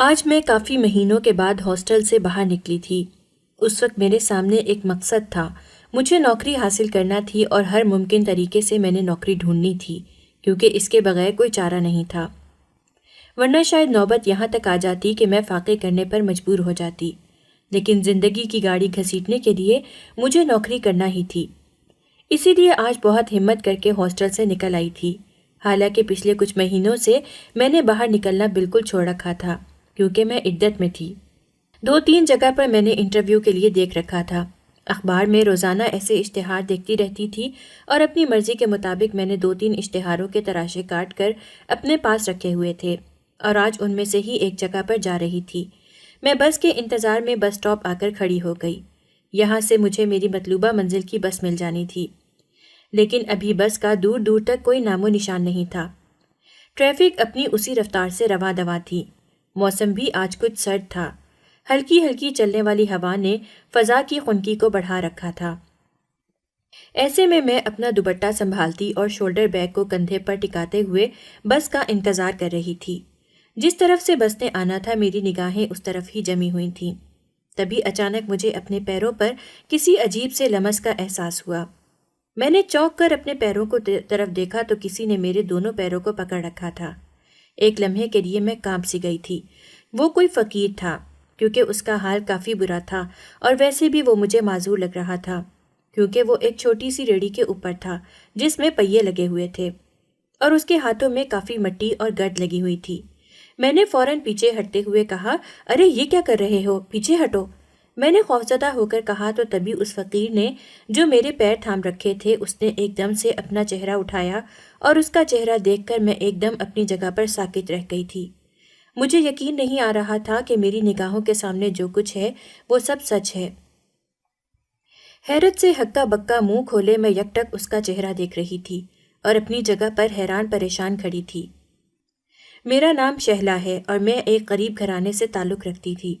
آج میں کافی مہینوں کے بعد ہاسٹل سے باہر نکلی تھی۔ اس وقت میرے سامنے ایک مقصد تھا۔ مجھے نوکری حاصل کرنا تھی اور ہر ممکن طریقے سے میں نے نوکری ڈھونڈنی تھی کیونکہ اس کے بغیر کوئی چارہ نہیں تھا، ورنہ شاید نوبت یہاں تک آ جاتی کہ میں فاقے کرنے پر مجبور ہو جاتی۔ لیکن زندگی کی گاڑی گھسیٹنے کے لیے مجھے نوکری کرنا ہی تھی، اسی لیے آج بہت ہمت کر کے ہاسٹل سے نکل آئی تھی۔ حالانکہ پچھلے کچھ مہینوں سے میں نے باہر نکلنا بالکل چھوڑ رکھا تھا کیونکہ میں عدت میں تھی۔ 2-3 جگہ پر میں نے انٹرویو کے لیے دیکھ رکھا تھا۔ اخبار میں روزانہ ایسے اشتہار دیکھتی رہتی تھی اور اپنی مرضی کے مطابق میں نے 2-3 اشتہاروں کے تراشے کاٹ کر اپنے پاس رکھے ہوئے تھے اور آج ان میں سے ہی ایک جگہ پر جا رہی تھی۔ میں بس کے انتظار میں بس اسٹاپ آ کر کھڑی ہو گئی۔ یہاں سے مجھے میری مطلوبہ منزل کی بس مل جانی تھی، لیکن ابھی بس کا دور دور تک کوئی نام و نشان نہیں تھا۔ ٹریفک اپنی اسی رفتار سے رواں دواں تھی۔ موسم بھی آج کچھ سرد تھا۔ ہلکی ہلکی چلنے والی ہوا نے فضا کی خنکی کو بڑھا رکھا تھا۔ ایسے میں اپنا دوپٹہ سنبھالتی اور شولڈر بیگ کو کندھے پر ٹکاتے ہوئے بس کا انتظار کر رہی تھی۔ جس طرف سے بس نے آنا تھا میری نگاہیں اس طرف ہی جمی ہوئی تھیں۔ تبھی اچانک مجھے اپنے پیروں پر کسی عجیب سے لمس کا احساس ہوا۔ میں نے چونک کر اپنے پیروں کو طرف دیکھا تو کسی نے میرے دونوں پیروں کو پکڑ رکھا تھا۔ ایک لمحے کے لیے میں کانپ سی گئی تھی۔ وہ کوئی فقیر تھا کیونکہ اس کا حال کافی برا تھا، اور ویسے بھی وہ مجھے معذور لگ رہا تھا کیونکہ وہ ایک چھوٹی سی ریڑھی کے اوپر تھا جس میں پہیے لگے ہوئے تھے اور اس کے ہاتھوں میں کافی مٹی اور گرد لگی ہوئی تھی۔ میں نے فوراً پیچھے ہٹتے ہوئے کہا، ارے یہ کیا کر رہے ہو، پیچھے ہٹو۔ میں نے خوفزدہ ہو کر کہا تو تبھی اس فقیر نے جو میرے پیر تھام رکھے تھے اس نے ایک دم سے اپنا چہرہ اٹھایا اور اس کا چہرہ دیکھ کر میں ایک دم اپنی جگہ پر ساکت رہ گئی تھی۔ مجھے یقین نہیں آ رہا تھا کہ میری نگاہوں کے سامنے جو کچھ ہے وہ سب سچ ہے۔ حیرت سے ہکا بکا منہ کھولے میں یک ٹک اس کا چہرہ دیکھ رہی تھی اور اپنی جگہ پر حیران پریشان کھڑی تھی۔ میرا نام شہلا ہے اور میں ایک غریب گھرانے سے تعلق رکھتی تھی۔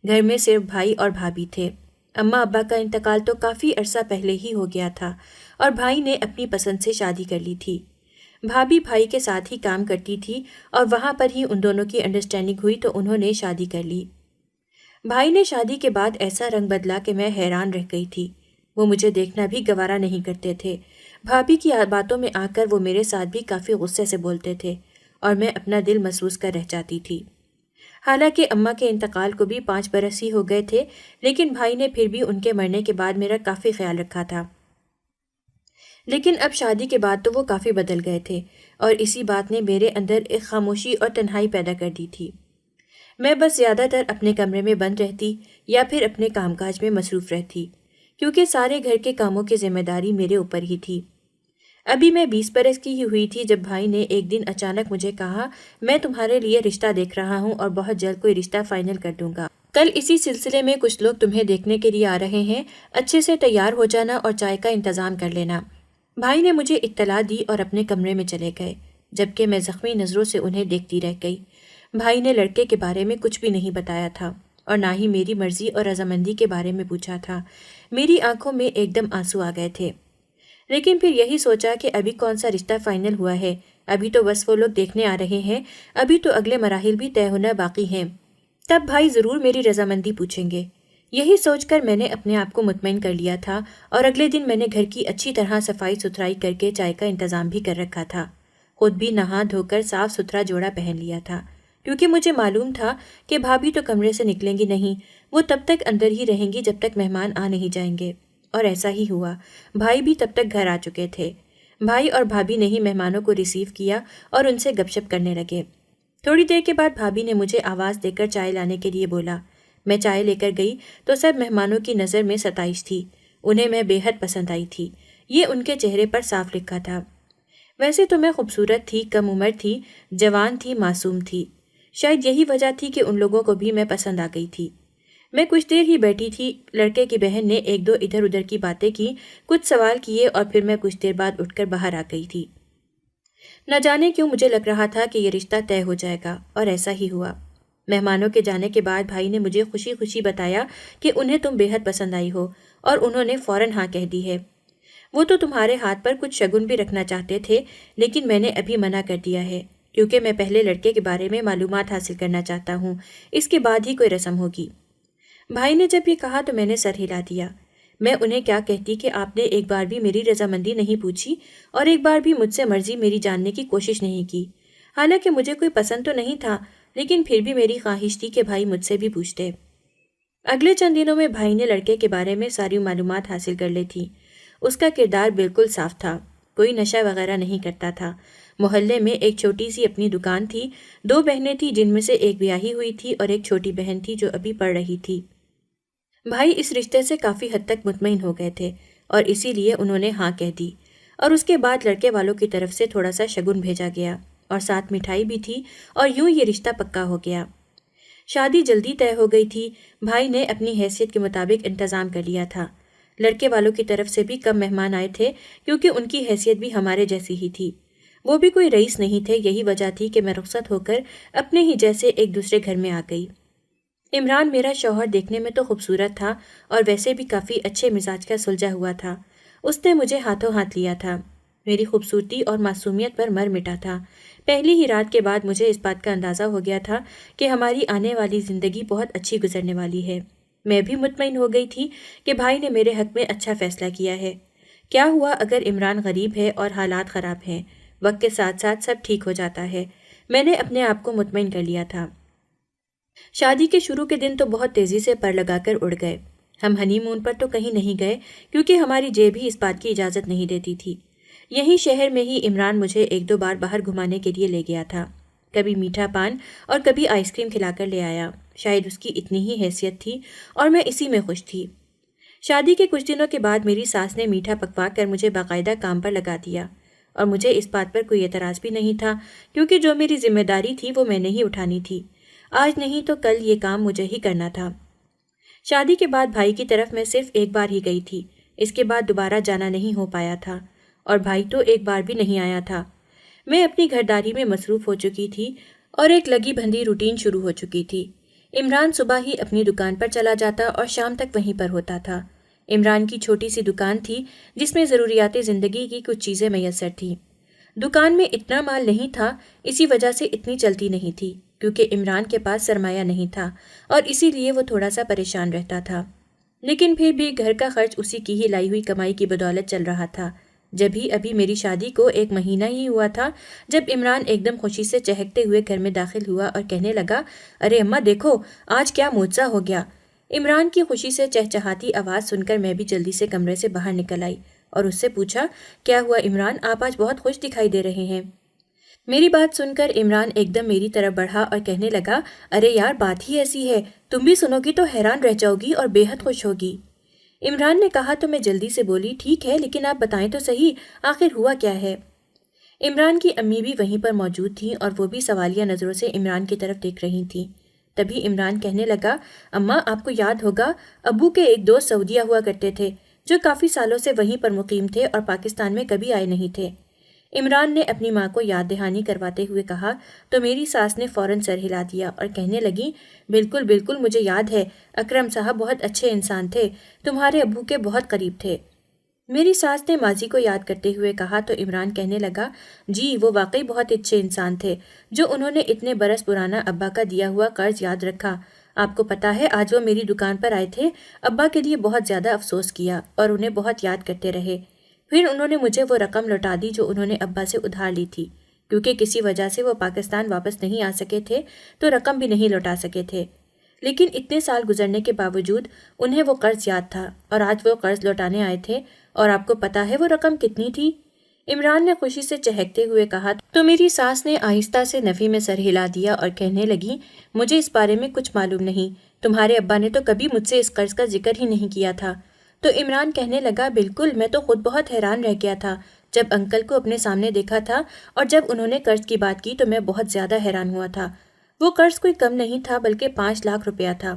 گھر میں صرف بھائی اور بھابھی تھے۔ اماں ابا کا انتقال تو کافی عرصہ پہلے ہی ہو گیا تھا اور بھائی نے اپنی پسند سے شادی کر لی تھی۔ بھابھی بھائی کے ساتھ ہی کام کرتی تھی اور وہاں پر ہی ان دونوں کی انڈرسٹینڈنگ ہوئی تو انہوں نے شادی کر لی۔ بھائی نے شادی کے بعد ایسا رنگ بدلا کہ میں حیران رہ گئی تھی۔ وہ مجھے دیکھنا بھی گوارا نہیں کرتے تھے۔ بھابھی کی باتوں میں آ کر وہ میرے ساتھ بھی کافی غصے سے بولتے تھے اور میں اپنا دل محسوس کر رہ جاتی تھی۔ حالانکہ اماں کے انتقال کو بھی 5 برس ہی ہو گئے تھے، لیکن بھائی نے پھر بھی ان کے مرنے کے بعد میرا کافی خیال رکھا تھا۔ لیکن اب شادی کے بعد تو وہ کافی بدل گئے تھے اور اسی بات نے میرے اندر ایک خاموشی اور تنہائی پیدا کر دی تھی۔ میں بس زیادہ تر اپنے کمرے میں بند رہتی یا پھر اپنے کام کاج میں مصروف رہتی کیونکہ سارے گھر کے کاموں کی ذمہ داری میرے اوپر ہی تھی۔ ابھی میں 20 برس کی ہی ہوئی تھی جب بھائی نے ایک دن اچانک مجھے کہا، میں تمہارے لیے رشتہ دیکھ رہا ہوں اور بہت جلد کوئی رشتہ فائنل کر دوں گا۔ کل اسی سلسلے میں کچھ لوگ تمہیں دیکھنے کے لیے آ رہے ہیں، اچھے سے تیار ہو جانا اور چائے کا انتظام کر لینا۔ بھائی نے مجھے اطلاع دی اور اپنے کمرے میں چلے گئے، جبکہ میں زخمی نظروں سے انہیں دیکھتی رہ گئی۔ بھائی نے لڑکے کے بارے میں کچھ بھی نہیں بتایا تھا اور نہ ہی میری مرضی اور رضامندی کے بارے میں پوچھا تھا۔ میری آنکھوں میں ایک دم آنسو آ گئے تھے، لیکن پھر یہی سوچا کہ ابھی کون سا رشتہ فائنل ہوا ہے، ابھی تو بس وہ لوگ دیکھنے آ رہے ہیں، ابھی تو اگلے مراحل بھی طے ہونا باقی ہیں، تب بھائی ضرور میری رضامندی پوچھیں گے۔ یہی سوچ کر میں نے اپنے آپ کو مطمئن کر لیا تھا اور اگلے دن میں نے گھر کی اچھی طرح صفائی ستھرائی کر کے چائے کا انتظام بھی کر رکھا تھا۔ خود بھی نہا دھو کر صاف ستھرا جوڑا پہن لیا تھا کیونکہ مجھے معلوم تھا کہ بھابھی تو کمرے سے نکلیں گی نہیں، وہ تب تک اندر ہی رہیں گی جب تک مہمان آ نہیں جائیں گے، اور ایسا ہی ہوا۔ بھائی بھی تب تک گھر آ چکے تھے۔ بھائی اور بھابھی نے ہی مہمانوں کو ریسیو کیا اور ان سے گپ شپ کرنے لگے۔ تھوڑی دیر کے بعد بھابھی نے مجھے آواز دے کر چائے لانے کے لیے بولا۔ میں چائے لے کر گئی تو سب مہمانوں کی نظر میں ستائش تھی، انہیں میں بے حد پسند آئی تھی، یہ ان کے چہرے پر صاف لکھا تھا۔ ویسے تو میں خوبصورت تھی، کم عمر تھی، جوان تھی، معصوم تھی، شاید یہی وجہ تھی کہ ان لوگوں کو بھی میں پسند آ گئی تھی۔ میں کچھ دیر ہی بیٹھی تھی، لڑکے کی بہن نے ایک دو ادھر ادھر کی باتیں کی، کچھ سوال کیے اور پھر میں کچھ دیر بعد اٹھ کر باہر آ گئی تھی۔ نہ جانے کیوں مجھے لگ رہا تھا کہ یہ رشتہ طے ہو جائے گا، اور ایسا ہی ہوا۔ مہمانوں کے جانے کے بعد بھائی نے مجھے خوشی خوشی بتایا کہ انہیں تم بے حد پسند آئی ہو اور انہوں نے فوراً ہاں کہہ دی ہے۔ وہ تو تمہارے ہاتھ پر کچھ شگن بھی رکھنا چاہتے تھے، لیکن میں نے ابھی منع کر دیا ہے کیونکہ میں پہلے لڑکے کے بارے میں معلومات حاصل کرنا چاہتا ہوں، اس کے بعد ہی کوئی رسم ہوگی۔ بھائی نے جب یہ کہا تو میں نے سر ہلا دیا۔ میں انہیں کیا کہتی کہ آپ نے ایک بار بھی میری رضامندی نہیں پوچھی اور ایک بار بھی مجھ سے مرضی میری جاننے کی کوشش نہیں کی۔ حالانکہ مجھے کوئی پسند تو نہیں تھا، لیکن پھر بھی میری خواہش تھی کہ بھائی مجھ سے بھی پوچھتے۔ اگلے چند دنوں میں بھائی نے لڑکے کے بارے میں ساری معلومات حاصل کر لی تھی۔ اس کا کردار بالکل صاف تھا، کوئی نشہ وغیرہ نہیں کرتا تھا۔ محلے میں ایک چھوٹی سی اپنی دکان تھی، 2 بہنیں تھیں جن میں سے ایک بیاہی ہوئی تھی اور ایک چھوٹی بہن تھی جو ابھی پڑھ رہی تھی۔ بھائی اس رشتے سے کافی حد تک مطمئن ہو گئے تھے اور اسی لیے انہوں نے ہاں کہہ دی، اور اس کے بعد لڑکے والوں کی طرف سے تھوڑا سا شگن بھیجا گیا اور ساتھ مٹھائی بھی تھی، اور یوں یہ رشتہ پکا ہو گیا۔ شادی جلدی طے ہو گئی تھی۔ بھائی نے اپنی حیثیت کے مطابق انتظام کر لیا تھا۔ لڑکے والوں کی طرف سے بھی کم مہمان آئے تھے کیونکہ ان کی حیثیت بھی ہمارے جیسی ہی تھی۔ وہ بھی کوئی رئیس نہیں تھے، یہی وجہ تھی کہ میں رخصت ہو کر اپنے ہی جیسے ایک دوسرے گھر میں آ گئی۔ عمران میرا شوہر دیکھنے میں تو خوبصورت تھا اور ویسے بھی کافی اچھے مزاج کا سلجھا ہوا تھا۔ اس نے مجھے ہاتھوں ہاتھ لیا تھا، میری خوبصورتی اور معصومیت پر مر مٹا تھا۔ پہلی ہی رات کے بعد مجھے اس بات کا اندازہ ہو گیا تھا کہ ہماری آنے والی زندگی بہت اچھی گزرنے والی ہے۔ میں بھی مطمئن ہو گئی تھی کہ بھائی نے میرے حق میں اچھا فیصلہ کیا ہے۔ کیا ہوا اگر عمران غریب ہے اور حالات خراب ہیں، وقت کے ساتھ ساتھ سب ٹھیک ہو جاتا ہے۔ میں نے اپنے آپ کو مطمئن کر لیا تھا۔ شادی کے شروع کے دن تو بہت تیزی سے پر لگا کر اڑ گئے۔ ہم ہنی مون پر تو کہیں نہیں گئے کیونکہ ہماری جیب ہی اس بات کی اجازت نہیں دیتی تھی۔ یہیں شہر میں ہی عمران مجھے 1-2 بار باہر گھمانے کے لیے لے گیا تھا۔ کبھی میٹھا پان اور کبھی آئس کریم کھلا کر لے آیا۔ شاید اس کی اتنی ہی حیثیت تھی اور میں اسی میں خوش تھی۔ شادی کے کچھ دنوں کے بعد میری ساس نے میٹھا پکوا کر مجھے باقاعدہ کام پر لگا دیا، اور مجھے اس بات پر کوئی اعتراض بھی نہیں تھا کیونکہ جو میری ذمہ داری تھی وہ میں نے ہی اٹھانی تھی۔ آج نہیں تو کل یہ کام مجھے ہی کرنا تھا۔ شادی کے بعد بھائی کی طرف میں صرف ایک بار ہی گئی تھی، اس کے بعد دوبارہ جانا نہیں ہو پایا تھا، اور بھائی تو ایک بار بھی نہیں آیا تھا۔ میں اپنی گھرداری میں مصروف ہو چکی تھی اور ایک لگی بندھی روٹین شروع ہو چکی تھی۔ عمران صبح ہی اپنی دکان پر چلا جاتا اور شام تک وہیں پر ہوتا تھا۔ عمران کی چھوٹی سی دکان تھی جس میں ضروریات زندگی کی کچھ چیزیں میسر تھیں۔ دکان میں اتنا مال نہیں تھا، اسی وجہ سے اتنی چلتی نہیں تھی کیونکہ عمران کے پاس سرمایہ نہیں تھا اور اسی لیے وہ تھوڑا سا پریشان رہتا تھا، لیکن پھر بھی گھر کا خرچ اسی کی ہی لائی ہوئی کمائی کی بدولت چل رہا تھا۔ جب ہی ابھی میری شادی کو 1 مہینہ ہی ہوا تھا جب عمران ایک دم خوشی سے چہکتے ہوئے گھر میں داخل ہوا اور کہنے لگا، ارے اماں دیکھو آج کیا معجزہ ہو گیا۔ عمران کی خوشی سے چہچہاتی آواز سن کر میں بھی جلدی سے کمرے سے باہر نکل آئی اور اس سے پوچھا، کیا ہوا عمران، آپ آج بہت خوش دکھائی دے رہے ہیں۔ میری بات سن کر عمران ایک دم میری طرف بڑھا اور کہنے لگا، ارے یار بات ہی ایسی ہے، تم بھی سنو گی تو حیران رہ جاؤ گی اور بے حد خوش ہوگی۔ عمران نے کہا تو میں جلدی سے بولی، ٹھیک ہے لیکن آپ بتائیں تو صحیح، آخر ہوا کیا ہے؟ عمران کی امی بھی وہیں پر موجود تھیں اور وہ بھی سوالیہ نظروں سے عمران کی طرف دیکھ رہی تھیں۔ تبھی عمران کہنے لگا، اماں آپ کو یاد ہوگا ابو کے ایک دوست سعودیہ ہوا کرتے تھے جو کافی سالوں سے وہیں پر مقیم تھے اور پاکستان میں کبھی آئے نہیں تھے۔ عمران نے اپنی ماں کو یاد دہانی کرواتے ہوئے کہا تو میری ساس نے فوراً سر ہلا دیا اور کہنے لگی، بالکل بالکل مجھے یاد ہے، اکرم صاحب بہت اچھے انسان تھے، تمہارے ابو کے بہت قریب تھے۔ میری ساس نے ماضی کو یاد کرتے ہوئے کہا تو عمران کہنے لگا، جی وہ واقعی بہت اچھے انسان تھے جو انہوں نے اتنے برس پرانا ابا کا دیا ہوا قرض یاد رکھا۔ آپ کو پتا ہے آج وہ میری دکان پر آئے تھے، ابا کے لیے بہت زیادہ افسوس کیا اور انہیں بہت یاد کرتے رہے۔ پھر انہوں نے مجھے وہ رقم لوٹا دی جو انہوں نے ابا سے ادھار لی تھی، کیونکہ کسی وجہ سے وہ پاکستان واپس نہیں آ سکے تھے تو رقم بھی نہیں لوٹا سکے تھے، لیکن اتنے سال گزرنے کے باوجود انہیں وہ قرض یاد تھا اور آج وہ قرض لوٹانے آئے تھے۔ اور آپ کو پتا ہے وہ رقم کتنی تھی؟ عمران نے خوشی سے چہکتے ہوئے کہا تو میری ساس نے آہستہ سے نفی میں سر ہلا دیا اور کہنے لگی، مجھے اس بارے میں کچھ معلوم نہیں، تمہارے ابا نے تو کبھی مجھ سے اس قرض کا ذکر ہی نہیں کیا تھا۔ تو عمران کہنے لگا، بالکل، میں تو خود بہت حیران رہ گیا تھا جب انکل کو اپنے سامنے دیکھا تھا، اور جب انہوں نے قرض کی بات کی تو میں بہت زیادہ حیران ہوا تھا۔ وہ قرض کوئی کم نہیں تھا بلکہ 5 لاکھ روپیہ تھا،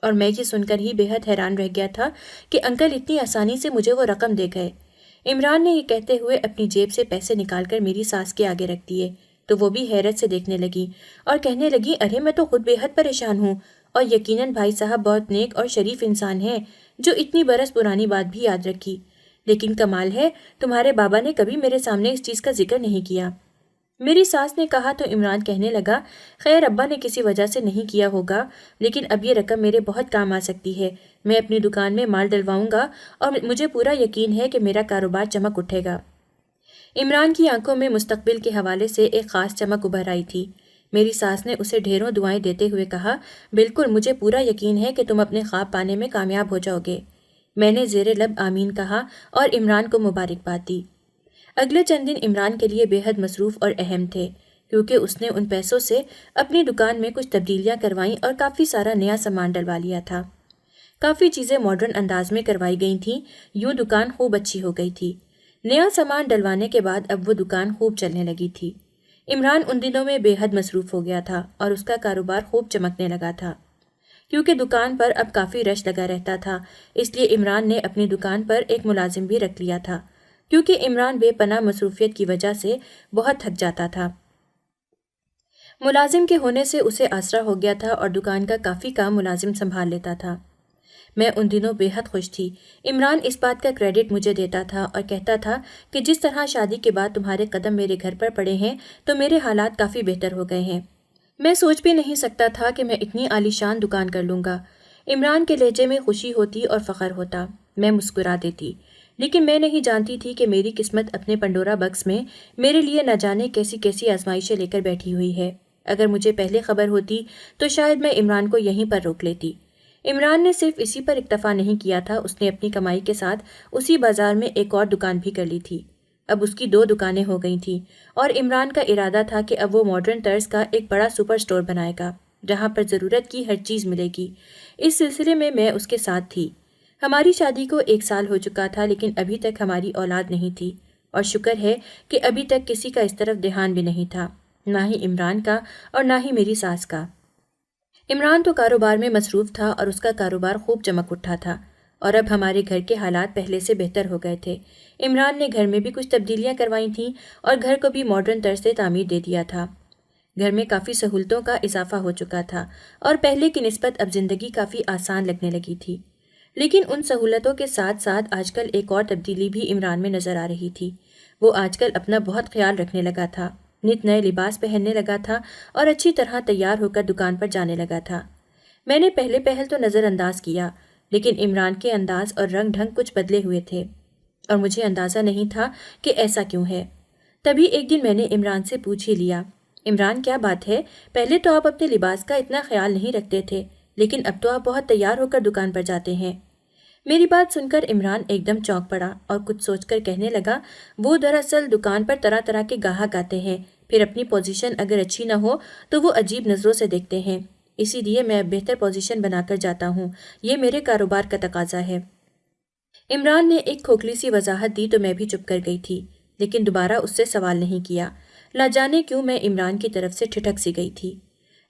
اور میں یہ سن کر ہی بے حد حیران رہ گیا تھا کہ انکل اتنی آسانی سے مجھے وہ رقم دے گئے۔ عمران نے یہ کہتے ہوئے اپنی جیب سے پیسے نکال کر میری ساس کے آگے رکھ دیے تو وہ بھی حیرت سے دیکھنے لگی اور کہنے لگی، ارے میں تو خود بے حد پریشان ہوں، اور یقیناً بھائی صاحب بہت نیک اور شریف انسان ہیں جو اتنی برس پرانی بات بھی یاد رکھی، لیکن کمال ہے تمہارے بابا نے کبھی میرے سامنے اس چیز کا ذکر نہیں کیا۔ میری ساس نے کہا تو عمران کہنے لگا، خیر ابا نے کسی وجہ سے نہیں کیا ہوگا، لیکن اب یہ رقم میرے بہت کام آ سکتی ہے۔ میں اپنی دکان میں مال ڈلواؤں گا اور مجھے پورا یقین ہے کہ میرا کاروبار چمک اٹھے گا۔ عمران کی آنکھوں میں مستقبل کے حوالے سے ایک خاص چمک ابھر آئی تھی۔ میری ساس نے اسے ڈھیروں دعائیں دیتے ہوئے کہا، بالکل مجھے پورا یقین ہے کہ تم اپنے خواب پانے میں کامیاب ہو جاؤ گے۔ میں نے زیر لب آمین کہا اور عمران کو مبارکباد دی۔ اگلے چند دن عمران کے لیے بے حد مصروف اور اہم تھے، کیونکہ اس نے ان پیسوں سے اپنی دکان میں کچھ تبدیلیاں کروائیں اور کافی سارا نیا سامان ڈلوا لیا تھا۔ کافی چیزیں ماڈرن انداز میں کروائی گئی تھیں، یوں دکان خوب اچھی ہو گئی تھی۔ نیا سامان ڈلوانے کے بعد اب وہ دکان خوب چلنے لگی تھی۔ عمران ان دنوں میں بے حد مصروف ہو گیا تھا اور اس کا کاروبار خوب چمکنے لگا تھا۔ کیونکہ دکان پر اب کافی رش لگا رہتا تھا، اس لیے عمران نے اپنی دکان پر ایک ملازم بھی رکھ لیا تھا، کیونکہ عمران بے پناہ مصروفیت کی وجہ سے بہت تھک جاتا تھا۔ ملازم کے ہونے سے اسے آسرا ہو گیا تھا اور دکان کا کافی کام ملازم سنبھال لیتا تھا۔ میں ان دنوں بے حد خوش تھی۔ عمران اس بات کا کریڈٹ مجھے دیتا تھا اور کہتا تھا کہ جس طرح شادی کے بعد تمہارے قدم میرے گھر پر پڑے ہیں تو میرے حالات کافی بہتر ہو گئے ہیں۔ میں سوچ بھی نہیں سکتا تھا کہ میں اتنی عالی شان دکان کر لوں گا۔ عمران کے لہجے میں خوشی ہوتی اور فخر ہوتا۔ میں مسکرا دیتی، لیکن میں نہیں جانتی تھی کہ میری قسمت اپنے پنڈورا باکس میں میرے لیے نہ جانے کیسی کیسی آزمائشیں لے کر بیٹھی ہوئی ہے۔ اگر مجھے پہلے خبر ہوتی تو شاید میں عمران کو یہیں پر روک لیتی۔ عمران نے صرف اسی پر اکتفا نہیں کیا تھا، اس نے اپنی کمائی کے ساتھ اسی بازار میں ایک اور دکان بھی کر لی تھی۔ اب اس کی 2 دکانیں ہو گئی تھیں اور عمران کا ارادہ تھا کہ اب وہ ماڈرن طرز کا ایک بڑا سپر سٹور بنائے گا جہاں پر ضرورت کی ہر چیز ملے گی۔ اس سلسلے میں اس کے ساتھ تھی۔ ہماری شادی کو 1 سال ہو چکا تھا، لیکن ابھی تک ہماری اولاد نہیں تھی، اور شکر ہے کہ ابھی تک کسی کا اس طرف دھیان بھی نہیں تھا، نہ ہی عمران کا اور نہ ہی میری ساس کا۔ عمران تو کاروبار میں مصروف تھا اور اس کا کاروبار خوب چمک اٹھا تھا، اور اب ہمارے گھر کے حالات پہلے سے بہتر ہو گئے تھے۔ عمران نے گھر میں بھی کچھ تبدیلیاں کروائی تھیں اور گھر کو بھی ماڈرن طرز سے تعمیر دے دیا تھا۔ گھر میں کافی سہولتوں کا اضافہ ہو چکا تھا اور پہلے کی نسبت اب زندگی کافی آسان لگنے لگی تھی۔ لیکن ان سہولتوں کے ساتھ ساتھ آج کل ایک اور تبدیلی بھی عمران میں نظر آ رہی تھی۔ وہ آج کل اپنا بہت خیال رکھنے لگا تھا، نت نئے لباس پہننے لگا تھا اور اچھی طرح تیار ہو کر دکان پر جانے لگا تھا۔ میں نے پہلے پہل تو نظر انداز کیا، لیکن عمران کے انداز اور رنگ ڈھنگ کچھ بدلے ہوئے تھے اور مجھے اندازہ نہیں تھا کہ ایسا کیوں ہے۔ تبھی ایک دن میں نے عمران سے پوچھ ہی لیا، عمران کیا بات ہے؟ پہلے تو آپ اپنے لباس کا اتنا خیال نہیں رکھتے تھے، لیکن اب تو آپ بہت تیار ہو کر دکان پر جاتے ہیں۔ میری بات سن کر عمران ایک دم چونک پڑا اور کچھ سوچ کر کہنے لگا، وہ دراصل دکان پر طرح طرح کے گاہک آتے ہیں، پھر اپنی پوزیشن اگر اچھی نہ ہو تو وہ عجیب نظروں سے دیکھتے ہیں، اسی لیے میں اب بہتر پوزیشن بنا کر جاتا ہوں، یہ میرے کاروبار کا تقاضا ہے۔ عمران نے ایک کھوکھلی سی وضاحت دی تو میں بھی چپ کر گئی تھی، لیکن دوبارہ اس سے سوال نہیں کیا۔ نہ جانے کیوں میں عمران کی طرف سے ٹھٹک سی گئی تھی،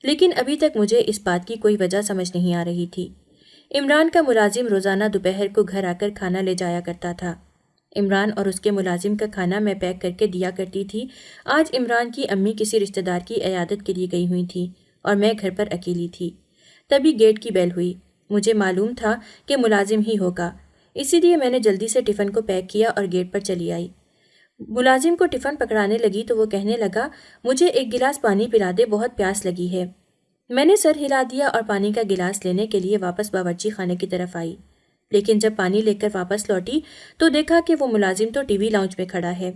لیکن ابھی تک مجھے اس بات کی کوئی وجہ سمجھ نہیں آ رہی تھی۔ عمران کا ملازم روزانہ دوپہر کو گھر آ کر کھانا لے جایا کرتا تھا۔ عمران اور اس کے ملازم کا کھانا میں پیک کر کے دیا کرتی تھی۔ آج عمران کی امی کسی رشتہ دار کی عیادت کے لیے گئی ہوئی تھی اور میں گھر پر اکیلی تھی۔ تبھی گیٹ کی بیل ہوئی۔ مجھے معلوم تھا کہ ملازم ہی ہوگا، اسی لیے میں نے جلدی سے ٹفن کو پیک کیا اور گیٹ پر چلی آئی۔ ملازم کو ٹفن پکڑانے لگی تو وہ کہنے لگا، مجھے 1 گلاس پانی پلا دے، بہت پیاس لگی ہے۔ میں نے سر ہلا دیا اور پانی کا گلاس لینے کے لیے واپس باورچی خانے کی طرف آئی، لیکن جب پانی لے کر واپس لوٹی تو دیکھا کہ وہ ملازم تو ٹی وی لاؤنج میں کھڑا ہے۔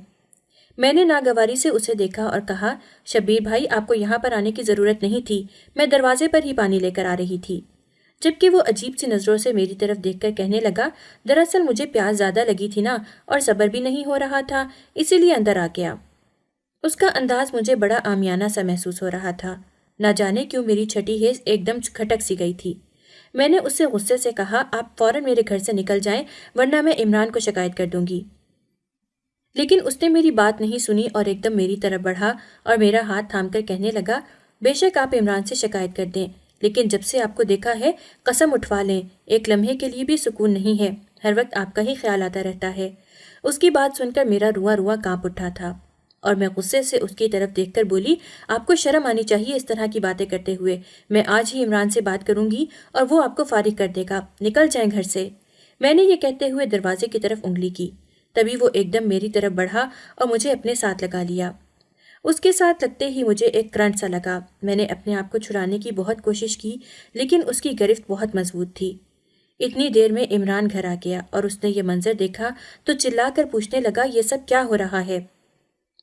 میں نے ناگواری سے اسے دیکھا اور کہا، شبیر بھائی آپ کو یہاں پر آنے کی ضرورت نہیں تھی، میں دروازے پر ہی پانی لے کر آ رہی تھی۔ جبکہ وہ عجیب سی نظروں سے میری طرف دیکھ کر کہنے لگا، دراصل مجھے پیاس زیادہ لگی تھی نا، اور صبر بھی نہیں ہو رہا تھا، اسی لیے اندر آ گیا۔ اس کا انداز مجھے بڑا عامیانہ سا محسوس ہو رہا تھا۔ نہ جانے کیوں میری چھٹی ہیز ایک دم کھٹک سی گئی تھی۔ میں نے اس سے غصے سے کہا، آپ فوراً میرے گھر سے نکل جائیں ورنہ میں عمران کو شکایت کر دوں گی۔ لیکن اس نے میری بات نہیں سنی اور ایک دم میری طرف بڑھا اور میرا ہاتھ تھام کر کہنے لگا، بے شک آپ عمران سے شکایت کر دیں، لیکن جب سے آپ کو دیکھا ہے قسم اٹھوا لیں، ایک لمحے کے لیے بھی سکون نہیں ہے، ہر وقت آپ کا ہی خیال آتا رہتا ہے۔ اس کی بات سن کر میرا رواں رواں کانپ اٹھا تھا اور میں غصے سے اس کی طرف دیکھ کر بولی، آپ کو شرم آنی چاہیے اس طرح کی باتیں کرتے ہوئے، میں آج ہی عمران سے بات کروں گی اور وہ آپ کو فارغ کر دے گا، نکل جائیں گھر سے۔ میں نے یہ کہتے ہوئے دروازے کی طرف انگلی کی، تبھی وہ ایک دم میری طرف بڑھا اور مجھے اپنے ساتھ لگا لیا۔ اس کے ساتھ لگتے ہی مجھے ایک کرنٹ سا لگا۔ میں نے اپنے آپ کو چھڑانے کی بہت کوشش کی، لیکن اس کی گرفت بہت مضبوط تھی۔ اتنی دیر میں عمران گھر آ گیا اور اس نے یہ منظر دیکھا تو چلا کر پوچھنے لگا، یہ سب کیا ہو رہا ہے؟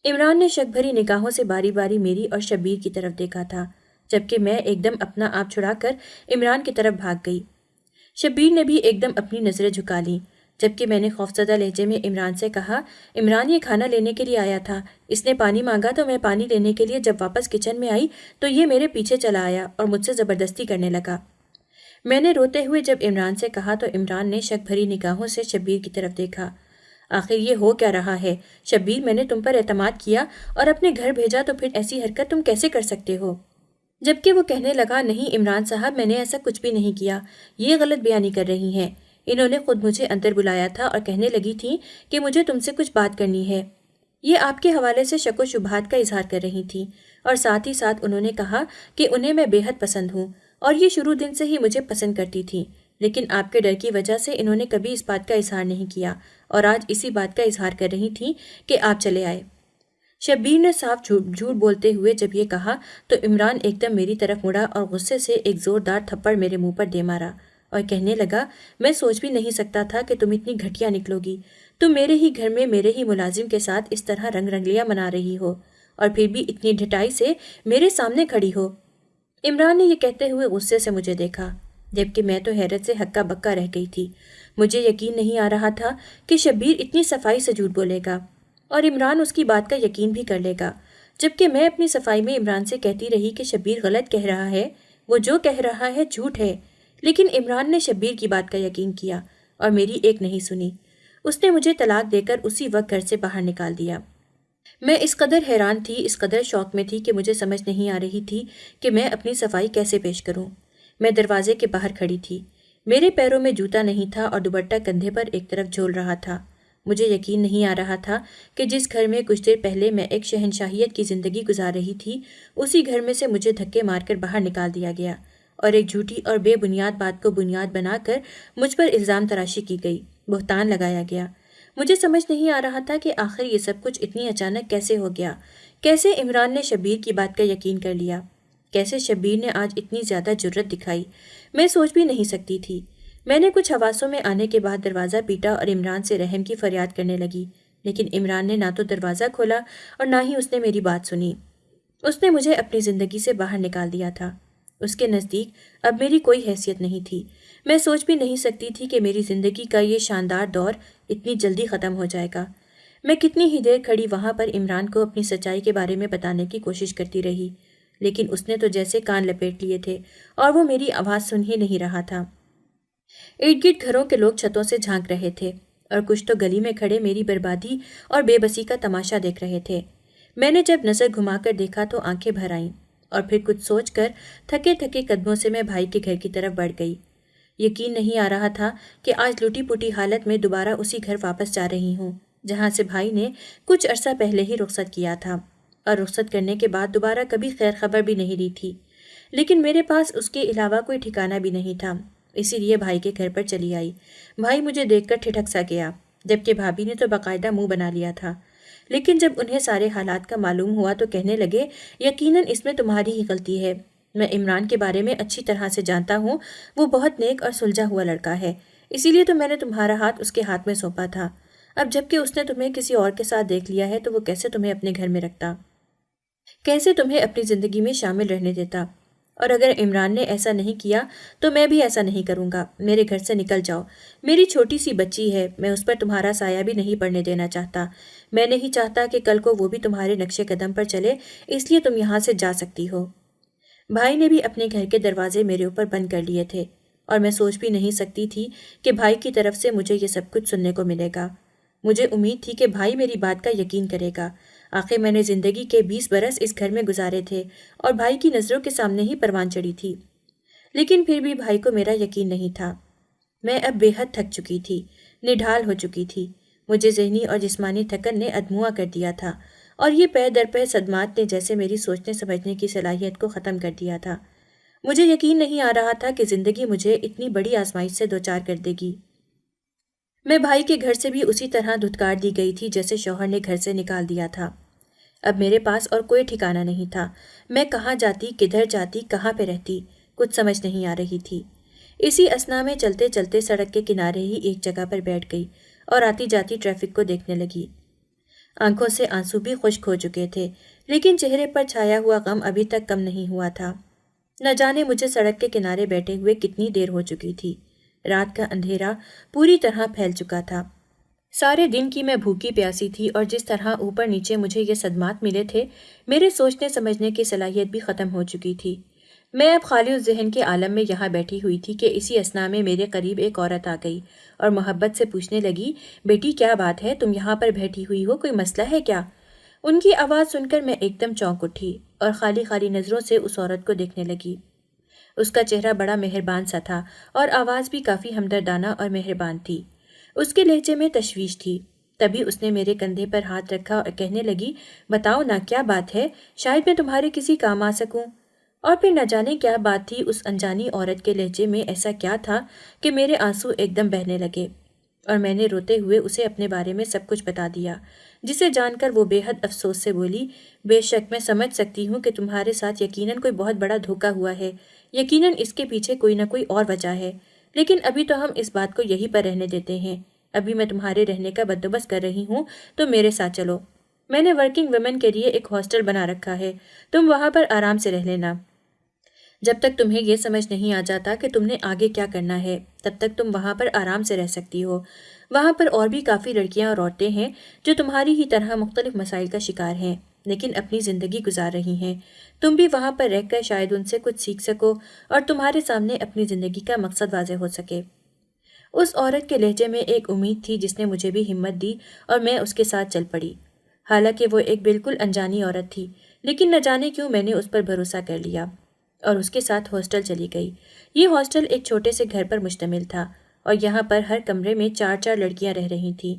عمران نے شک بھری نگاہوں سے باری باری میری اور شبیر کی طرف دیکھا تھا، جبکہ میں ایک دم اپنا آپ چھڑا کر عمران کی طرف بھاگ گئی۔ شبیر نے بھی ایک دم اپنی نظریں جھکا لیں، جبکہ میں نے خوفزدہ لہجے میں عمران سے کہا، عمران یہ کھانا لینے کے لیے آیا تھا، اس نے پانی مانگا تو میں پانی لینے کے لیے جب واپس کچن میں آئی تو یہ میرے پیچھے چلا آیا اور مجھ سے زبردستی کرنے لگا۔ میں نے روتے ہوئے جب عمران سے کہا تو عمران نے شک بھری نگاہوں سے شبیر کی طرف دیکھا۔ آخر یہ ہو کیا رہا ہے؟ شبیر، میں نے تم پر اعتماد کیا اور اپنے گھر بھیجا تو پھر ایسی حرکت تم کیسے کر سکتے ہو؟ جبکہ وہ کہنے لگا، نہیں عمران صاحب، میں نے ایسا کچھ بھی نہیں کیا، یہ غلط بیانی کر رہی ہیں۔ انہوں نے خود مجھے اندر بلایا تھا اور کہنے لگی تھیں کہ مجھے تم سے کچھ بات کرنی ہے۔ یہ آپ کے حوالے سے شک و شبہات کا اظہار کر رہی تھیں، اور ساتھ ہی ساتھ انہوں نے کہا کہ انہیں میں بے حد پسند ہوں اور یہ شروع دن سے ہی مجھے پسند کرتی تھیں، لیکن آپ کے ڈر کی وجہ سے انہوں نے کبھی اس بات کا اظہار نہیں کیا اور آج اسی بات کا اظہار کر رہی تھیں کہ آپ چلے آئے۔ شبیر نے صاف جھوٹ بولتے ہوئے جب یہ کہا تو عمران ایک دم میری طرف مڑا اور غصے سے ایک زوردار تھپڑ میرے منہ پر دے مارا اور کہنے لگا، میں سوچ بھی نہیں سکتا تھا کہ تم اتنی گھٹیا نکلو گی۔ تم میرے ہی گھر میں میرے ہی ملازم کے ساتھ اس طرح رنگ رنگلیاں منا رہی ہو اور پھر بھی اتنی ڈھٹائی سے میرے سامنے کھڑی ہو۔ عمران نے یہ کہتے ہوئے غصے سے مجھے دیکھا، جبکہ میں تو حیرت سے ہکا بکا رہ گئی تھی۔ مجھے یقین نہیں آ رہا تھا کہ شبیر اتنی صفائی سے جھوٹ بولے گا اور عمران اس کی بات کا یقین بھی کر لے گا، جبکہ میں اپنی صفائی میں عمران سے کہتی رہی کہ شبیر غلط کہہ رہا ہے، وہ جو کہہ رہا ہے جھوٹ ہے، لیکن عمران نے شبیر کی بات کا یقین کیا اور میری ایک نہیں سنی۔ اس نے مجھے طلاق دے کر اسی وقت گھر سے باہر نکال دیا۔ میں اس قدر حیران تھی، اس قدر شوق میں تھی کہ مجھے سمجھ نہیں آ رہی تھی کہ میں اپنی صفائی کیسے پیش کروں۔ میں دروازے کے باہر کھڑی تھی، میرے پیروں میں جوتا نہیں تھا اور دوپٹہ کندھے پر ایک طرف جھول رہا تھا۔ مجھے یقین نہیں آ رہا تھا کہ جس گھر میں کچھ دیر پہلے میں ایک شہنشاہیت کی زندگی گزار رہی تھی، اسی گھر میں سے مجھے دھکے مار کر باہر نکال دیا گیا اور ایک جھوٹی اور بے بنیاد بات کو بنیاد بنا کر مجھ پر الزام تراشی کی گئی، بہتان لگایا گیا۔ مجھے سمجھ نہیں آ رہا تھا کہ آخر یہ سب کچھ اتنی اچانک کیسے ہو گیا، کیسے عمران نے شبیر کی بات کا یقین کر لیا، کیسے شبیر نے آج اتنی زیادہ جرت دکھائی، میں سوچ بھی نہیں سکتی تھی۔ میں نے کچھ حواسوں میں آنے کے بعد دروازہ پیٹا اور عمران سے رحم کی فریاد کرنے لگی، لیکن عمران نے نہ تو دروازہ کھولا اور نہ ہی اس نے میری بات سنی۔ اس نے مجھے اپنی زندگی سے باہر نکال دیا تھا۔ اس کے نزدیک اب میری کوئی حیثیت نہیں تھی۔ میں سوچ بھی نہیں سکتی تھی کہ میری زندگی کا یہ شاندار دور اتنی جلدی ختم ہو جائے گا۔ میں کتنی ہی دیر کھڑی وہاں پر عمران کو اپنی سچائی کے بارے میں بتانے کی کوشش کرتی رہی، لیکن اس نے تو جیسے کان لپیٹ لیے تھے اور وہ میری آواز سن ہی نہیں رہا تھا۔ ارد گرد گھروں کے لوگ چھتوں سے جھانک رہے تھے اور کچھ تو گلی میں کھڑے میری بربادی اور بے بسی کا تماشا دیکھ رہے تھے۔ میں نے جب نظر گھما کر دیکھا تو آنکھیں بھر آئیں اور پھر کچھ سوچ کر تھکے تھکے قدموں سے میں بھائی کے گھر کی طرف بڑھ گئی۔ یقین نہیں آ رہا تھا کہ آج لوٹی پوٹی حالت میں دوبارہ اسی گھر واپس جا رہی ہوں جہاں سے بھائی نے کچھ عرصہ پہلے ہی رخصت کیا تھا اور رخصت کرنے کے بعد دوبارہ کبھی خیر خبر بھی نہیں لی تھی، لیکن میرے پاس اس کے علاوہ کوئی ٹھکانہ بھی نہیں تھا، اسی لیے بھائی کے گھر پر چلی آئی۔ بھائی مجھے دیکھ کر ٹھٹک سا گیا، جبکہ بھابھی نے تو باقاعدہ منہ بنا لیا تھا، لیکن جب انہیں سارے حالات کا معلوم ہوا تو کہنے لگے، یقیناً اس میں تمہاری ہی غلطی ہے۔ میں عمران کے بارے میں اچھی طرح سے جانتا ہوں، وہ بہت نیک اور سلجھا ہوا لڑکا ہے، اسی لیے تو میں نے تمہارا ہاتھ اس کے ہاتھ میں سونپا تھا۔ اب جب کہ اس نے تمہیں کسی اور کے ساتھ دیکھ لیا ہے تو وہ کیسے تمہیں اپنے گھر میں رکھتا، کیسے تمہیں اپنی زندگی میں شامل رہنے دیتا؟ اور اگر عمران نے ایسا نہیں کیا تو میں بھی ایسا نہیں کروں گا۔ میرے گھر سے نکل جاؤ، میری چھوٹی سی بچی ہے، میں اس پر تمہارا سایہ بھی نہیں پڑنے دینا چاہتا۔ میں نہیں چاہتا کہ کل کو وہ بھی تمہارے نقش قدم پر چلے، اس لیے تم یہاں سے جا سکتی ہو۔ بھائی نے بھی اپنے گھر کے دروازے میرے اوپر بند کر لیے تھے اور میں سوچ بھی نہیں سکتی تھی کہ بھائی کی طرف سے مجھے یہ سب کچھ سننے کو ملے گا۔ مجھے امید تھی کہ بھائی میری بات کا یقین کرے گا، آخر میں نے زندگی کے 20 برس اس گھر میں گزارے تھے اور بھائی کی نظروں کے سامنے ہی پروان چڑھی تھی، لیکن پھر بھی بھائی کو میرا یقین نہیں تھا۔ میں اب بے حد تھک چکی تھی، نڈھال ہو چکی تھی، مجھے ذہنی اور جسمانی تھکن نے ادموا کر دیا تھا اور یہ پے در پے صدمات نے جیسے میری سوچنے سمجھنے کی صلاحیت کو ختم کر دیا تھا۔ مجھے یقین نہیں آ رہا تھا کہ زندگی مجھے اتنی بڑی آزمائش سے دوچار کر دے گی۔ میں بھائی کے گھر سے بھی اسی طرح دھتکار دی گئی تھی جیسے شوہر نے گھر سے نکال دیا تھا۔ اب میرے پاس اور کوئی ٹھکانہ نہیں تھا۔ میں کہاں جاتی، کدھر جاتی، کہاں پہ رہتی، کچھ سمجھ نہیں آ رہی تھی۔ اسی اثنا میں چلتے چلتے سڑک کے کنارے ہی ایک جگہ پر بیٹھ گئی اور آتی جاتی ٹریفک کو دیکھنے لگی۔ آنکھوں سے آنسو بھی خشک ہو چکے تھے، لیکن چہرے پر چھایا ہوا غم ابھی تک کم نہیں ہوا تھا۔ نہ جانے مجھے سڑک کے کنارے بیٹھے ہوئے کتنی دیر ہو چکی تھی۔ رات کا اندھیرا پوری طرح پھیل چکا تھا۔ سارے دن کی میں بھوکی پیاسی تھی، اور جس طرح اوپر نیچے مجھے یہ صدمات ملے تھے، میرے سوچنے سمجھنے کی صلاحیت بھی ختم ہو چکی تھی۔ میں اب خالی ذہن کے عالم میں یہاں بیٹھی ہوئی تھی کہ اسی اثنا میں میرے قریب ایک عورت آ گئی اور محبت سے پوچھنے لگی، بیٹی کیا بات ہے، تم یہاں پر بیٹھی ہوئی ہو، کوئی مسئلہ ہے کیا؟ ان کی آواز سن کر میں ایک دم چونک اٹھی اور خالی خالی نظروں سے اس عورت کو دیکھنے لگی۔ اس کا چہرہ بڑا مہربان سا تھا اور آواز بھی کافی ہمدردانہ اور مہربان تھی۔ اس کے لہجے میں تشویش تھی۔ تبھی اس نے میرے کندھے پر ہاتھ رکھا اور کہنے لگی، بتاؤ نا کیا بات ہے، شاید میں تمہارے کسی کام آ سکوں۔ اور پھر نہ جانے کیا بات تھی اس انجانی عورت کے لہجے میں، ایسا کیا تھا کہ میرے آنسو ایک دم بہنے لگے، اور میں نے روتے ہوئے اسے اپنے بارے میں سب کچھ بتا دیا، جسے جان کر وہ بے حد افسوس سے بولی، بے شک میں سمجھ سکتی ہوں کہ تمہارے ساتھ یقیناً کوئی بہت بڑا دھوکا ہوا ہے، یقیناً اس کے پیچھے کوئی نہ کوئی اور وجہ ہے، لیکن ابھی تو ہم اس بات کو یہیں پر رہنے دیتے ہیں۔ ابھی میں تمہارے رہنے کا بندوبست کر رہی ہوں، تو میرے ساتھ چلو۔ میں نے ورکنگ ویمن کے لیے ایک ہاسٹل بنا رکھا ہے، تم وہاں پر آرام سے رہ لینا۔ جب تک تمہیں یہ سمجھ نہیں آ جاتا کہ تم نے آگے کیا کرنا ہے، تب تک تم وہاں پر آرام سے رہ سکتی ہو۔ وہاں پر اور بھی کافی لڑکیاں اور عورتیں ہیں جو تمہاری ہی طرح مختلف مسائل کا شکار ہیں، لیکن اپنی زندگی گزار رہی ہیں۔ تم بھی وہاں پر رہ کر شاید ان سے کچھ سیکھ سکو اور تمہارے سامنے اپنی زندگی کا مقصد واضح ہو سکے۔ اس عورت کے لہجے میں ایک امید تھی جس نے مجھے بھی ہمت دی، اور میں اس کے ساتھ چل پڑی۔ حالانکہ وہ ایک بالکل انجانی عورت تھی، لیکن نہ جانے کیوں میں نے اس پر بھروسہ کر لیا اور اس کے ساتھ ہاسٹل چلی گئی۔ یہ ہاسٹل ایک چھوٹے سے گھر پر مشتمل تھا، اور یہاں پر ہر کمرے میں 4 لڑکیاں رہ رہی تھیں۔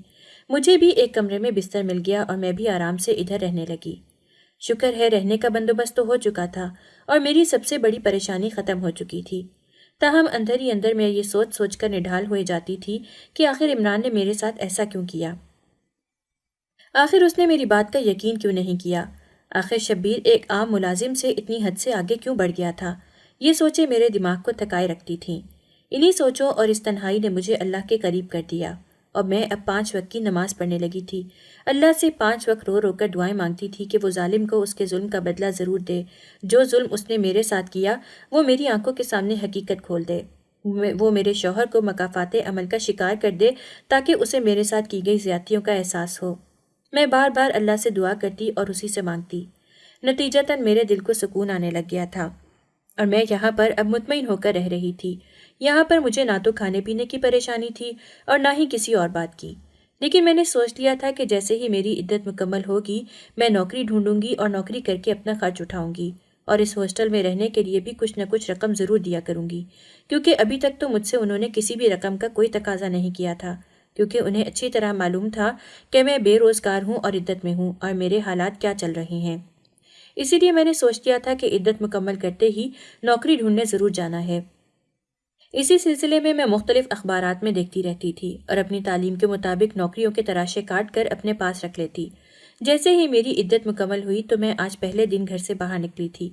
مجھے بھی ایک کمرے میں بستر مل گیا اور میں بھی آرام سے ادھر رہنے لگی۔ شکر ہے رہنے کا بندوبست تو ہو چکا تھا اور میری سب سے بڑی پریشانی ختم ہو چکی تھی۔ تاہم اندر ہی اندر میں یہ سوچ سوچ کر نڈھال ہوئے جاتی تھی کہ آخر عمران نے میرے ساتھ ایسا کیوں کیا؟ آخر اس نے میری بات کا یقین کیوں نہیں کیا؟ آخر شبیر ایک عام ملازم سے اتنی حد سے آگے کیوں بڑھ گیا تھا؟ یہ سوچیں میرے دماغ کو تھکائے رکھتی تھیں۔ انہی سوچوں اور اس تنہائی نے مجھے اللہ کے قریب کر دیا، اور میں اب 5 وقت کی نماز پڑھنے لگی تھی۔ اللہ سے 5 وقت رو رو کر دعائیں مانگتی تھی کہ وہ ظالم کو اس کے ظلم کا بدلہ ضرور دے۔ جو ظلم اس نے میرے ساتھ کیا وہ میری آنکھوں کے سامنے حقیقت کھول دے۔ وہ میرے شوہر کو مکافات عمل کا شکار کر دے تاکہ اسے میرے ساتھ کی گئی زیادتیوں کا احساس ہو۔ میں بار بار اللہ سے دعا کرتی اور اسی سے مانگتی۔ نتیجتاً میرے دل کو سکون آنے لگ گیا تھا، اور میں یہاں پر اب مطمئن ہو کر رہ رہی تھی۔ یہاں پر مجھے نہ تو کھانے پینے کی پریشانی تھی اور نہ ہی کسی اور بات کی، لیکن میں نے سوچ لیا تھا کہ جیسے ہی میری عدت مکمل ہوگی میں نوکری ڈھونڈوں گی اور نوکری کر کے اپنا خرچ اٹھاؤں گی، اور اس ہاسٹل میں رہنے کے لیے بھی کچھ نہ کچھ رقم ضرور دیا کروں گی، کیونکہ ابھی تک تو مجھ سے انہوں نے کسی بھی رقم کا کوئی تقاضا نہیں کیا تھا، کیونکہ انہیں اچھی طرح معلوم تھا کہ میں بے روزگار ہوں اور عدت میں ہوں اور میرے حالات کیا چل رہے ہیں۔ اسی لیے میں نے سوچ لیا تھا کہ عدت مکمل کرتے ہی نوکری ڈھونڈنے ضرور جانا ہے۔ اسی سلسلے میں مختلف اخبارات میں دیکھتی رہتی تھی اور اپنی تعلیم کے مطابق نوکریوں کے تراشے کاٹ کر اپنے پاس رکھ لیتی۔ جیسے ہی میری عدت مکمل ہوئی تو میں آج پہلے دن گھر سے باہر نکلی تھی۔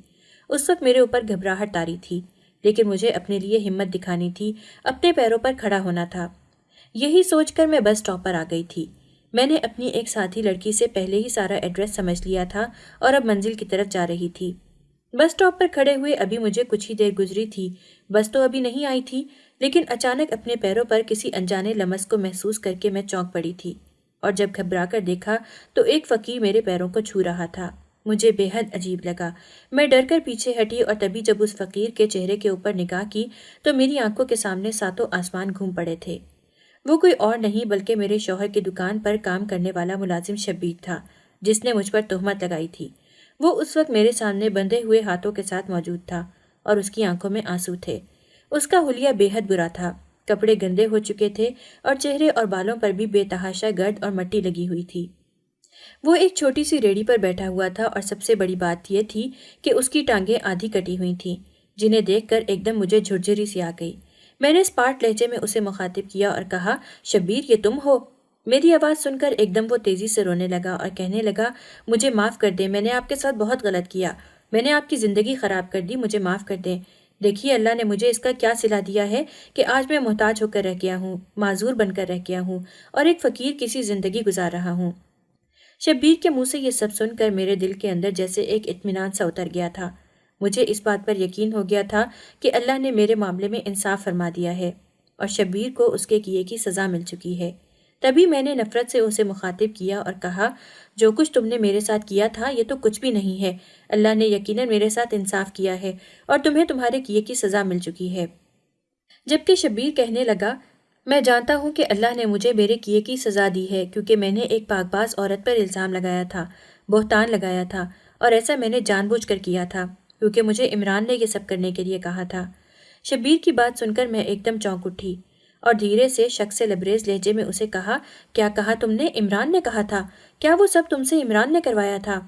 اس وقت میرے اوپر گھبراہٹ طاری تھی، لیکن مجھے اپنے لیے ہمت دکھانی تھی، اپنے پیروں پر کھڑا ہونا تھا۔ یہی سوچ کر میں بس اسٹاپ پر آ گئی تھی۔ میں نے اپنی ایک ساتھی لڑکی سے پہلے ہی سارا ایڈریس سمجھ لیا تھا اور اب منزل کی طرف جا رہی تھی۔ بس اسٹاپ پر کھڑے ہوئے ابھی مجھے کچھ ہی دیر گزری تھی، بس تو ابھی نہیں آئی تھی، لیکن اچانک اپنے پیروں پر کسی انجانے لمس کو محسوس کر کے میں چونک پڑی تھی، اور جب گھبرا کر دیکھا تو ایک فقیر میرے پیروں کو چھو رہا تھا۔ مجھے بے حد عجیب لگا۔ میں ڈر کر پیچھے ہٹی اور تبھی جب اس فقیر کے چہرے کے اوپر نگاہ کی تو میری آنکھوں کے سامنے 7 آسمان گھوم پڑے تھے۔ وہ کوئی اور نہیں بلکہ میرے شوہر کی دکان پر کام کرنے والا ملازم شبیر تھا، جس نے مجھ پر تہمت لگائی تھی۔ وہ اس وقت میرے سامنے بندھے ہوئے ہاتھوں کے ساتھ موجود تھا اور اس کی آنکھوں میں آنسو تھے۔ اس کا حلیہ بے حد برا تھا، کپڑے گندے ہو چکے تھے اور چہرے اور بالوں پر بھی بے تحاشا گرد اور مٹی لگی ہوئی تھی۔ وہ ایک چھوٹی سی ریڑھی پر بیٹھا ہوا تھا اور سب سے بڑی بات یہ تھی کہ اس کی ٹانگیں آدھی کٹی ہوئی تھیں، جنہیں دیکھ کر ایک دم مجھے جھرجھری سی آ گئی۔ میں نے اسپاٹ لہجے میں اسے مخاطب کیا اور کہا، شبیر یہ تم ہو؟ میری آواز سن کر ایک دم وہ تیزی سے رونے لگا اور کہنے لگا، مجھے معاف کر دیں، میں نے آپ کے ساتھ بہت غلط کیا، میں نے آپ کی زندگی خراب کر دی، مجھے معاف کر دیں۔ دیکھیے اللہ نے مجھے اس کا کیا صلہ دیا ہے کہ آج میں محتاج ہو کر رہ گیا ہوں، معذور بن کر رہ گیا ہوں اور ایک فقیر کسی زندگی گزار رہا ہوں۔ شبیر کے منہ سے یہ سب سن کر میرے دل کے اندر جیسے ایک اطمینان سا اتر گیا تھا۔ مجھے اس بات پر یقین ہو گیا تھا کہ اللہ نے میرے معاملے میں انصاف فرما دیا ہے اور شبیر کو اس کے کیے کی سزا مل چکی ہے۔ تبھی میں نے نفرت سے اسے مخاطب کیا اور کہا، جو کچھ تم نے میرے ساتھ کیا تھا یہ تو کچھ بھی نہیں ہے، اللہ نے یقیناً میرے ساتھ انصاف کیا ہے اور تمہیں تمہارے کیے کی سزا مل چکی ہے۔ جبکہ شبیر کہنے لگا، میں جانتا ہوں کہ اللہ نے مجھے میرے کیے کی سزا دی ہے کیونکہ میں نے ایک پاک باز عورت پر الزام لگایا تھا، بہتان لگایا تھا، اور ایسا میں نے جان بوجھ کر کیا تھا کیونکہ مجھے عمران نے یہ سب کرنے کے لیے کہا تھا۔ شبیر کی بات سن کر میں ایک دم چونک اٹھی اور دھیرے سے شک سے لبریز لہجے میں اسے کہا، کیا کہا تم نے؟ عمران نے کہا تھا؟ کیا وہ سب تم سے عمران نے کروایا تھا؟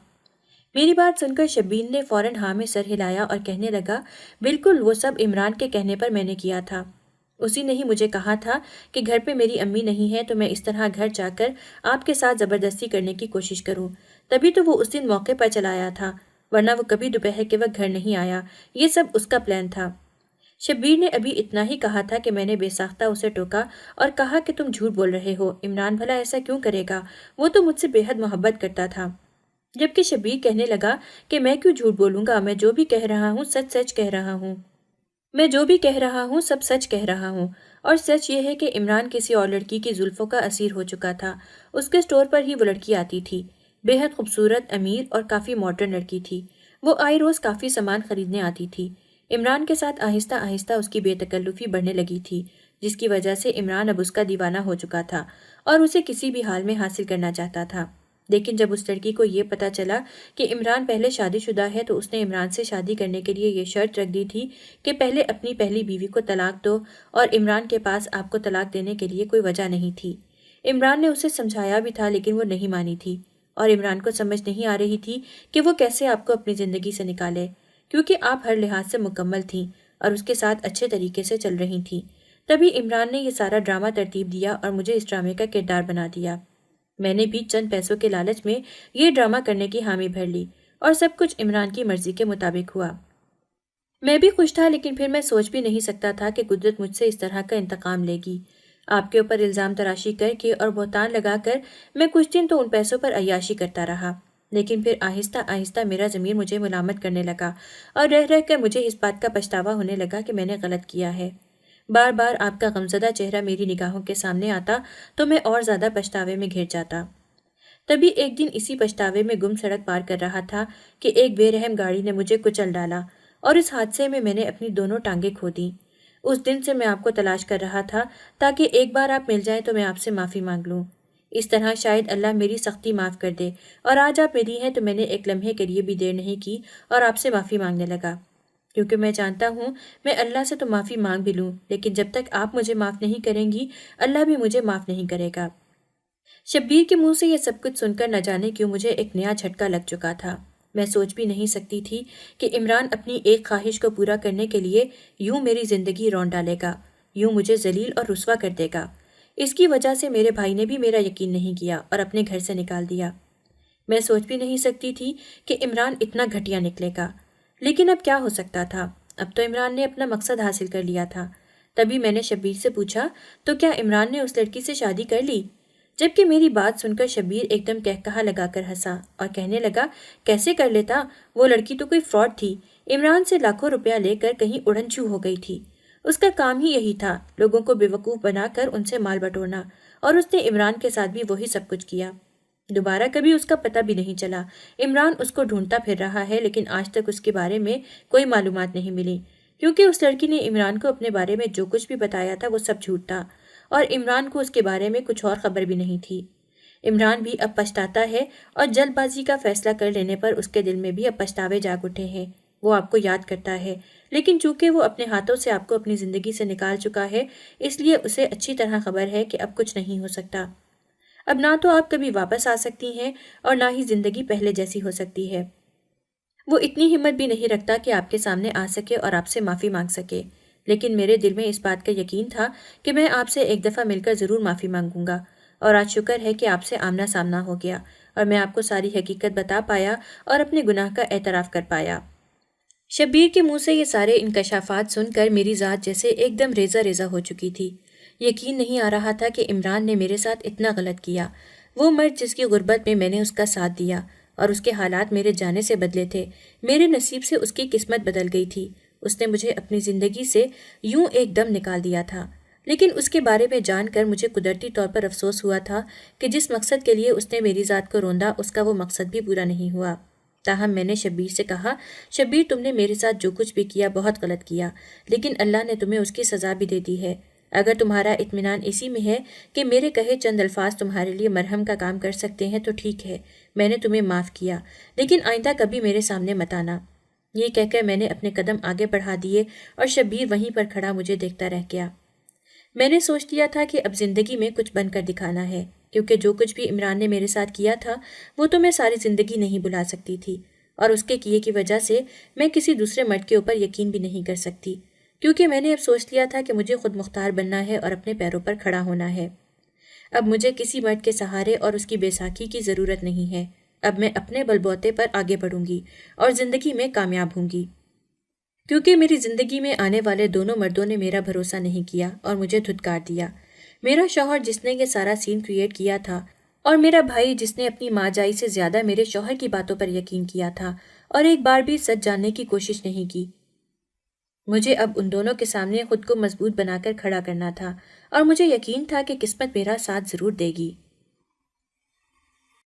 میری بات سن کر شبیر نے فوراً ہاں میں سر ہلایا اور کہنے لگا، بالکل وہ سب عمران کے کہنے پر میں نے کیا تھا۔ اسی نے ہی مجھے کہا تھا کہ گھر پہ میری امی نہیں ہے تو میں اس طرح گھر جا کر آپ کے ساتھ زبردستی کرنے کی کوشش کروں، تبھی تو وہ اس دن موقع پر چلا آیا تھا، ورنہ وہ کبھی دوپہر کے وقت گھر نہیں آیا۔ یہ سب اس کا پلان تھا۔ شبیر نے ابھی اتنا ہی کہا تھا کہ میں نے بے ساختہ اسے ٹوکا اور کہا کہ تم جھوٹ بول رہے ہو، عمران بھلا ایسا کیوں کرے گا، وہ تو مجھ سے بے حد محبت کرتا تھا۔ جبکہ شبیر کہنے لگا کہ میں کیوں جھوٹ بولوں گا، میں جو بھی کہہ رہا ہوں سچ سچ کہہ رہا ہوں، میں جو بھی کہہ رہا ہوں سب سچ کہہ رہا ہوں، اور سچ یہ ہے کہ عمران کسی اور لڑکی کی زلفوں کا اسیر ہو چکا تھا۔ اس کے اسٹور پر ہی وہ لڑکی آتی تھی، بے حد خوبصورت، امیر اور کافی ماڈرن لڑکی تھی۔ وہ آئے روز کافی سامان خریدنے آتی تھی۔ عمران کے ساتھ آہستہ آہستہ اس کی بے تکلفی بڑھنے لگی تھی، جس کی وجہ سے عمران اب اس کا دیوانہ ہو چکا تھا اور اسے کسی بھی حال میں حاصل کرنا چاہتا تھا۔ لیکن جب اس لڑکی کو یہ پتہ چلا کہ عمران پہلے شادی شدہ ہے تو اس نے عمران سے شادی کرنے کے لیے یہ شرط رکھ دی تھی کہ پہلے اپنی پہلی بیوی کو طلاق دو، اور عمران کے پاس آپ کو طلاق دینے کے لیے کوئی وجہ نہیں تھی۔ عمران نے اسے سمجھایا بھی تھا لیکن وہ نہیں مانی تھی، اور عمران کو سمجھ نہیں آ رہی تھی کہ وہ کیسے آپ کو اپنی زندگی سے نکالے، کیونکہ آپ ہر لحاظ سے مکمل تھیں اور اس کے ساتھ اچھے طریقے سے چل رہی تھیں۔ تبھی عمران نے یہ سارا ڈرامہ ترتیب دیا اور مجھے اس ڈرامے کا کردار بنا دیا۔ میں نے بھی چند پیسوں کے لالچ میں یہ ڈرامہ کرنے کی حامی بھر لی اور سب کچھ عمران کی مرضی کے مطابق ہوا۔ میں بھی خوش تھا، لیکن پھر میں سوچ بھی نہیں سکتا تھا کہ قدرت مجھ سے اس طرح کا انتقام لے گی۔ آپ کے اوپر الزام تراشی کر کے اور بہتان لگا کر میں کچھ دن تو ان پیسوں پر عیاشی کرتا رہا، لیکن پھر آہستہ آہستہ میرا ضمیر مجھے ملامت کرنے لگا اور رہ رہ کر مجھے اس بات کا پچھتاوا ہونے لگا کہ میں نے غلط کیا ہے۔ بار بار آپ کا غمزدہ چہرہ میری نگاہوں کے سامنے آتا تو میں اور زیادہ پچھتاوے میں گھر جاتا۔ تبھی ایک دن اسی پچھتاوے میں گم سڑک پار کر رہا تھا کہ ایک بے رحم گاڑی نے مجھے کچل ڈالا اور اس حادثے میں نے اپنی دونوں ٹانگیں کھو دیں۔ اس دن سے میں آپ کو تلاش کر رہا تھا تاکہ ایک بار آپ مل جائیں تو میں آپ سے معافی مانگ لوں، اس طرح شاید اللہ میری سختی معاف کر دے، اور آج آپ میری ہیں تو میں نے ایک لمحے کے لیے بھی دیر نہیں کی اور آپ سے معافی مانگنے لگا، کیونکہ میں جانتا ہوں میں اللہ سے تو معافی مانگ بھی لوں لیکن جب تک آپ مجھے معاف نہیں کریں گی اللہ بھی مجھے معاف نہیں کرے گا۔ شبیر کے منہ سے یہ سب کچھ سن کر نہ جانے کیوں مجھے ایک نیا جھٹکا لگ چکا تھا۔ میں سوچ بھی نہیں سکتی تھی کہ عمران اپنی ایک خواہش کو پورا کرنے کے لیے یوں میری زندگی رون ڈالے گا، یوں مجھے ذلیل اور رسوا کر دے گا۔ اس کی وجہ سے میرے بھائی نے بھی میرا یقین نہیں کیا اور اپنے گھر سے نکال دیا۔ میں سوچ بھی نہیں سکتی تھی کہ عمران اتنا گھٹیا نکلے گا، لیکن اب کیا ہو سکتا تھا، اب تو عمران نے اپنا مقصد حاصل کر لیا تھا۔ تبھی میں نے شبیر سے پوچھا، تو کیا عمران نے اس لڑکی سے شادی کر لی؟ جبکہ میری بات سن کر شبیر ایک دم کہا لگا کر ہنسا اور کہنے لگا، کیسے کر لیتا، وہ لڑکی تو کوئی فراڈ تھی، عمران سے لاکھوں روپیہ لے کر کہیں اڑن چھو ہو گئی تھی۔ اس کا کام ہی یہی تھا، لوگوں کو بیوقوف بنا کر ان سے مال بٹورنا، اور اس نے عمران کے ساتھ بھی وہی سب کچھ کیا۔ دوبارہ کبھی اس کا پتہ بھی نہیں چلا۔ عمران اس کو ڈھونڈتا پھر رہا ہے لیکن آج تک اس کے بارے میں کوئی معلومات نہیں ملی، کیونکہ اس لڑکی نے عمران کو اپنے بارے میں جو کچھ بھی بتایا تھا وہ سب جھوٹ تھا، اور عمران کو اس کے بارے میں کچھ اور خبر بھی نہیں تھی۔ عمران بھی اب پچھتاتا ہے اور جلد بازی کا فیصلہ کر لینے پر اس کے دل میں بھی اب پچھتاوے جاگ اٹھے ہیں۔ وہ آپ کو یاد کرتا ہے، لیکن چونکہ وہ اپنے ہاتھوں سے آپ کو اپنی زندگی سے نکال چکا ہے، اس لیے اسے اچھی طرح خبر ہے کہ اب کچھ نہیں ہو سکتا۔ اب نہ تو آپ کبھی واپس آ سکتی ہیں اور نہ ہی زندگی پہلے جیسی ہو سکتی ہے۔ وہ اتنی ہمت بھی نہیں رکھتا کہ آپ کے سامنے آ سکے اور آپ سے معافی مانگ سکے، لیکن میرے دل میں اس بات کا یقین تھا کہ میں آپ سے ایک دفعہ مل کر ضرور معافی مانگوں گا، اور آج شکر ہے کہ آپ سے آمنا سامنا ہو گیا اور میں آپ کو ساری حقیقت بتا پایا اور اپنے گناہ کا اعتراف کر پایا۔ شبیر کے منہ سے یہ سارے انکشافات سن کر میری ذات جیسے ایک دم ریزہ ریزہ ہو چکی تھی۔ یقین نہیں آ رہا تھا کہ عمران نے میرے ساتھ اتنا غلط کیا۔ وہ مرد جس کی غربت میں نے اس کا ساتھ دیا اور اس کے حالات میرے جانے سے بدلے تھے، میرے نصیب سے اس کی قسمت بدل گئی تھی۔ اس نے مجھے اپنی زندگی سے یوں ایک دم نکال دیا تھا، لیکن اس کے بارے میں جان کر مجھے قدرتی طور پر افسوس ہوا تھا کہ جس مقصد کے لیے اس نے میری ذات کو روندا اس کا وہ مقصد بھی پورا نہیں ہوا۔ تاہم میں نے شبیر سے کہا، شبیر تم نے میرے ساتھ جو کچھ بھی کیا بہت غلط کیا، لیکن اللہ نے تمہیں اس کی سزا بھی دے دی ہے۔ اگر تمہارا اطمینان اسی میں ہے کہ میرے کہے چند الفاظ تمہارے لیے مرہم کا کام کر سکتے ہیں تو ٹھیک ہے، میں نے تمہیں معاف کیا، لیکن آئندہ کبھی میرے سامنے مت آنا۔ یہ کہہ کر میں نے اپنے قدم آگے بڑھا دیے اور شبیر وہیں پر کھڑا مجھے دیکھتا رہ گیا۔ میں نے سوچ لیا تھا کہ اب زندگی میں کچھ بن کر دکھانا ہے، کیونکہ جو کچھ بھی عمران نے میرے ساتھ کیا تھا وہ تو میں ساری زندگی نہیں بھلا سکتی تھی، اور اس کے کیے کی وجہ سے میں کسی دوسرے مرد کے اوپر یقین بھی نہیں کر سکتی، کیونکہ میں نے اب سوچ لیا تھا کہ مجھے خود مختار بننا ہے اور اپنے پیروں پر کھڑا ہونا ہے۔ اب مجھے کسی مرد کے سہارے اور اس کی بے ساکھی کی ضرورت نہیں ہے۔ اب میں اپنے بل بوتے پر آگے بڑھوں گی اور زندگی میں کامیاب ہوں گی، کیونکہ میری زندگی میں آنے والے دونوں مردوں نے میرا بھروسہ نہیں کیا اور مجھے دھتکار دیا۔ میرا شوہر جس نے یہ سارا سین کریٹ کیا تھا، اور میرا بھائی جس نے اپنی ماں جائی سے زیادہ میرے شوہر کی باتوں پر یقین کیا تھا اور ایک بار بھی سچ جاننے کی کوشش نہیں کی۔ مجھے اب ان دونوں کے سامنے خود کو مضبوط بنا کر کھڑا کرنا تھا، اور مجھے یقین تھا کہ قسمت میرا ساتھ ضرور دے گی۔